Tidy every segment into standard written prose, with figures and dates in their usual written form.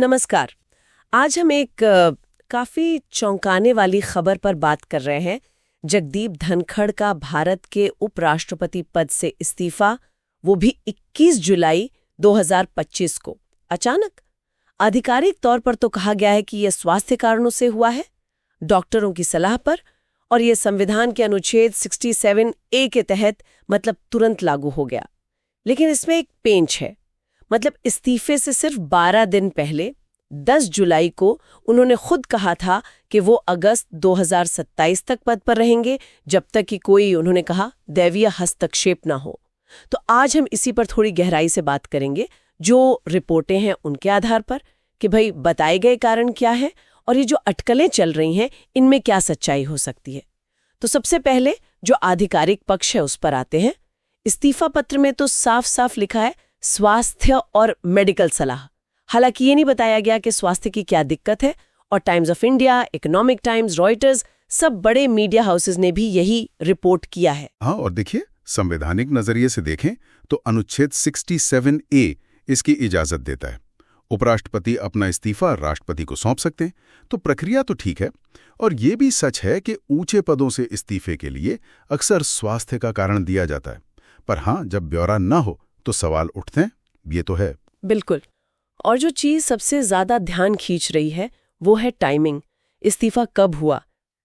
नमस्कार। आज हम एक काफी चौंकाने वाली खबर पर बात कर रहे हैं। जगदीप धनखड़ का भारत के उपराष्ट्रपति पद से इस्तीफा, वो भी 21 जुलाई 2025 को अचानक। आधिकारिक तौर पर तो कहा गया है कि यह स्वास्थ्य कारणों से हुआ है, डॉक्टरों की सलाह पर, और यह संविधान के अनुच्छेद 67A के तहत मतलब तुरंत लागू हो गया। लेकिन इसमें एक पेंच है। मतलब इस्तीफे से सिर्फ 12 दिन पहले 10 जुलाई को उन्होंने खुद कहा था कि वो अगस्त 2027 तक पद पर रहेंगे, जब तक कि कोई, उन्होंने कहा, दैवीय हस्तक्षेप ना हो। तो आज हम इसी पर थोड़ी गहराई से बात करेंगे, जो रिपोर्टें हैं उनके आधार पर, कि भाई बताए गए कारण क्या है और ये जो अटकलें चल रही हैं इनमें क्या सच्चाई हो सकती है। तो सबसे पहले जो आधिकारिक पक्ष है उस पर आते हैं। इस्तीफा पत्र में तो साफ साफ लिखा है स्वास्थ्य और मेडिकल सलाह। हालांकि ये नहीं बताया गया कि स्वास्थ्य की क्या दिक्कत है, और times of India, economic times, Reuters, सब बड़े मीडिया हाउसेज ने भी यही रिपोर्ट किया है। हाँ, और देखिए, संवैधानिक नजरिए से देखें तो अनुच्छेद 67A इसकी इजाजत देता है। उपराष्ट्रपति अपना इस्तीफा राष्ट्रपति को सौंप सकते हैं, तो प्रक्रिया तो ठीक है। और ये भी सच है कि ऊंचे पदों से इस्तीफे के लिए अक्सर स्वास्थ्य का कारण दिया जाता है। पर हाँ, जब ब्यौरा न हो तो सवाल उठते हैं, ये तो है। बिल्कुल। और जो चीज सबसे ज्यादा ध्यान खींच रही है वो है टाइमिंग। इस्तीफा कब हुआ?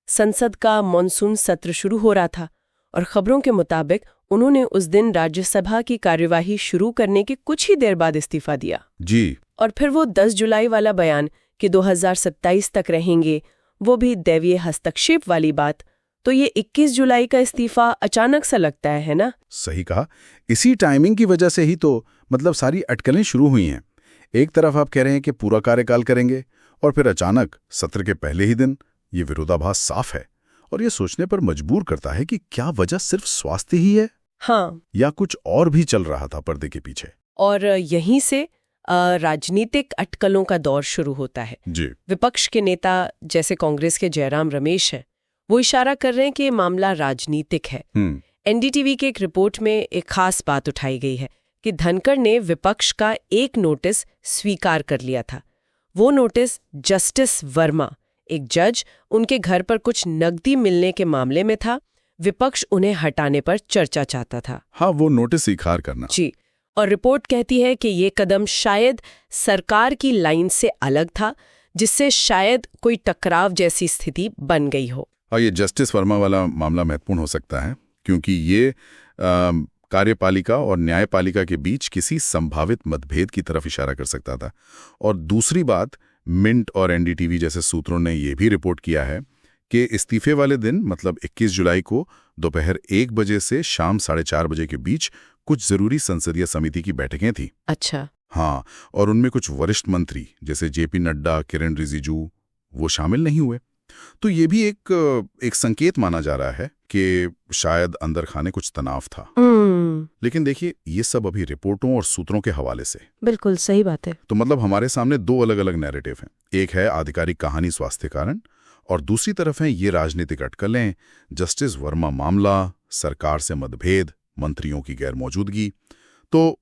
संसद का मॉनसून सत्र शुरू हो रहा था, और खबरों के मुताबिक उन्होंने उस दिन राज्यसभा की कार्यवाही शुरू करने के कुछ ही देर बाद इस्तीफा दिया जी। और फिर वो 10 जुलाई वाला बयान कि 2027 तक रहेंगे, वो भी दैवीय हस्तक्षेप वाली बात। तो ये 21 जुलाई का इस्तीफा अचानक सा लगता है ना? सही कहा। इसी टाइमिंग की वजह से ही तो मतलब सारी अटकलें शुरू हुई हैं। एक तरफ आप कह रहे हैं कि पूरा कार्यकाल करेंगे, और फिर अचानक सत्र के पहले ही दिन। ये विरोधाभास साफ है, और ये सोचने पर मजबूर करता है कि क्या वजह सिर्फ स्वास्थ्य ही है, हाँ, या कुछ और भी चल रहा था पर्दे के पीछे। और यहीं से राजनीतिक अटकलों का दौर शुरू होता है जी। विपक्ष के नेता जैसे कांग्रेस के जयराम रमेश हैं, वो इशारा कर रहे हैं कि ये मामला राजनीतिक है। एनडीटीवी की एक रिपोर्ट में एक खास बात उठाई गई है कि धनखड़ ने विपक्ष का एक नोटिस स्वीकार कर लिया था। वो नोटिस जस्टिस वर्मा, एक जज, उनके घर पर कुछ नकदी मिलने के मामले में था। विपक्ष उन्हें हटाने पर चर्चा चाहता था। हाँ, वो नोटिस स्वीकार करना। जी। और रिपोर्ट कहती है कि ये कदम शायद सरकार की लाइन से अलग था, जिससे शायद कोई टकराव जैसी स्थिति बन गई हो। और ये जस्टिस वर्मा वाला मामला महत्वपूर्ण हो सकता है, क्योंकि ये कार्यपालिका और न्यायपालिका के बीच किसी संभावित मतभेद की तरफ इशारा कर सकता था। और दूसरी बात, मिंट और एनडीटीवी जैसे सूत्रों ने यह भी रिपोर्ट किया है कि इस्तीफे वाले दिन मतलब 21 जुलाई को दोपहर 1 बजे से शाम 4:30 बजे के बीच कुछ जरूरी संसदीय समिति की बैठकें थी। अच्छा। हाँ, और उनमें कुछ वरिष्ठ मंत्री जैसे जेपी नड्डा, किरण रिजिजू, वो शामिल नहीं हुए। तो ये भी एक संकेत माना जा रहा है कि शायद अंदर खाने कुछ तनाव था। लेकिन देखिए, ये सब अभी रिपोर्टों और सूत्रों के हवाले से। बिल्कुल सही बात है। तो मतलब हमारे सामने दो अलग अलग नैरेटिव हैं। एक है आधिकारिक कहानी स्वास्थ्य कारण, और दूसरी तरफ है ये राजनीतिक अटकलें, जस्टिस वर्मा मामला, सरकार से मतभेद, मंत्रियों की गैर मौजूदगी। तो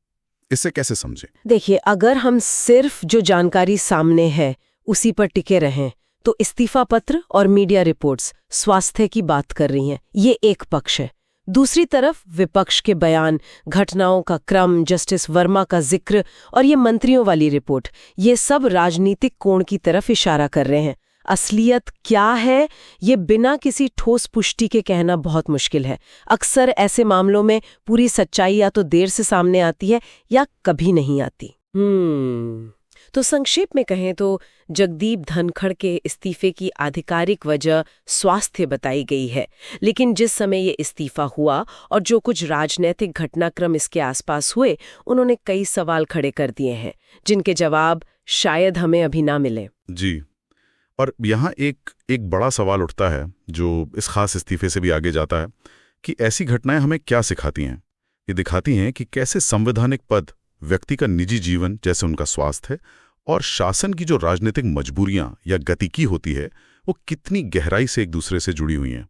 इससे कैसे समझें? देखिए, अगर हम सिर्फ जो जानकारी सामने है उसी पर टिके रहें तो इस्तीफा पत्र और मीडिया रिपोर्ट्स स्वास्थ्य की बात कर रही हैं, ये एक पक्ष है। दूसरी तरफ विपक्ष के बयान, घटनाओं का क्रम, जस्टिस वर्मा का जिक्र और ये मंत्रियों वाली रिपोर्ट, ये सब राजनीतिक कोण की तरफ इशारा कर रहे हैं। असलियत क्या है, ये बिना किसी ठोस पुष्टि के कहना बहुत मुश्किल है। अक्सर ऐसे मामलों में पूरी सच्चाई या तो देर से सामने आती है या कभी नहीं आती। तो संक्षेप में कहें तो जगदीप धनखड़ के इस्तीफे की आधिकारिक वजह स्वास्थ्य बताई गई है, लेकिन जिस समय ये इस्तीफा हुआ और जो कुछ राजनीतिक घटनाक्रम इसके आसपास हुए, उन्होंने कई सवाल खड़े कर दिए हैं जिनके जवाब शायद हमें अभी ना मिले। जी। और यहाँ एक बड़ा सवाल उठता है जो इस खास इस्तीफे से भी आगे जाता है कि ऐसी घटनाएं हमें क्या सिखाती हैं। ये दिखाती हैं कि कैसे संवैधानिक पद, व्यक्ति का निजी जीवन जैसे उनका स्वास्थ्य और शासन की जो राजनीतिक मजबूरियां या गतिकी होती है, वो कितनी गहराई से एक दूसरे से जुड़ी हुई हैं।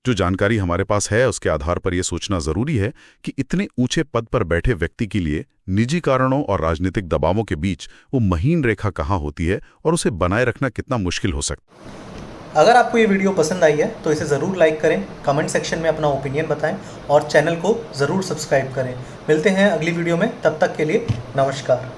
जो जानकारी हमारे पास है उसके आधार पर यह सोचना जरूरी है कि इतने ऊंचे पद पर बैठे व्यक्ति के लिए निजी कारणों और राजनीतिक दबावों के बीच वो महीन रेखा कहाँ होती है और उसे बनाए रखना कितना मुश्किल हो सकता है। अगर आपको ये वीडियो पसंद आई है तो इसे ज़रूर लाइक करें, कमेंट सेक्शन में अपना ओपिनियन बताएं और चैनल को ज़रूर सब्सक्राइब करें। मिलते हैं अगली वीडियो में, तब तक के लिए नमस्कार।